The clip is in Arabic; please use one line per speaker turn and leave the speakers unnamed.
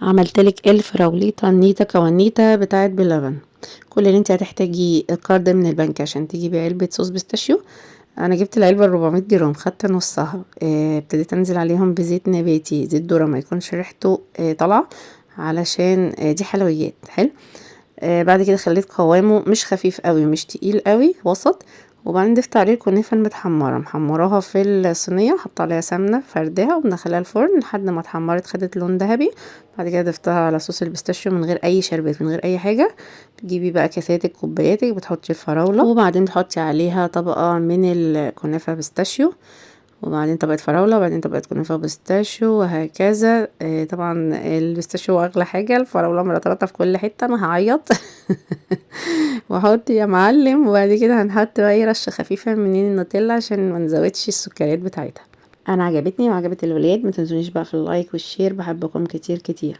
عملتلك الفراوليتا النيتا كوانيتا بتاعت بلبن. كل اللي انت هتحتاجيه الكارد من البنك عشان تجيبي علبة صوص بيستاشيو. انا جبت العلبة 400 جرام، خدت نصها، ابتديت انزل عليهم بزيت نباتي، زيت ذرة ما يكونش ريحته طالعه، علشان دي حلويات. حلو. بعد كده خليت قوامه مش خفيف قوي مش تقيل قوي، وسط. وبعدين ضفت عليه الكنافه المتحمره، محمراها في الصينيه، حط عليها سمنه فردها ومدخلها الفرن لحد ما اتحمرت خدت لون ذهبي. بعد كده ضفتها على صوص البيستاشيو من غير اي شربات من غير اي حاجه. تجيبي بقى كاساتك كوباياتك، بتحطي الفراوله وبعدين تحطي عليها طبقه من الكنافه بيستاشيو، وبعدين طبقة فراولة، وبعدين طبقة كنافة بيستاشيو، وهكذا. طبعا البيستاشيو اغلى حاجة، الفراولة مرطرطة في كل حتة، انا هعيط. واحط يا معلم. وبعد كده هنحط بقى رشة خفيفة من النوتيلا عشان ما نزودش السكريات بتاعتها. انا عجبتني وعجبت الولاد، ما تنسونيش بقى في اللايك والشير، بحبكم كتير كتير.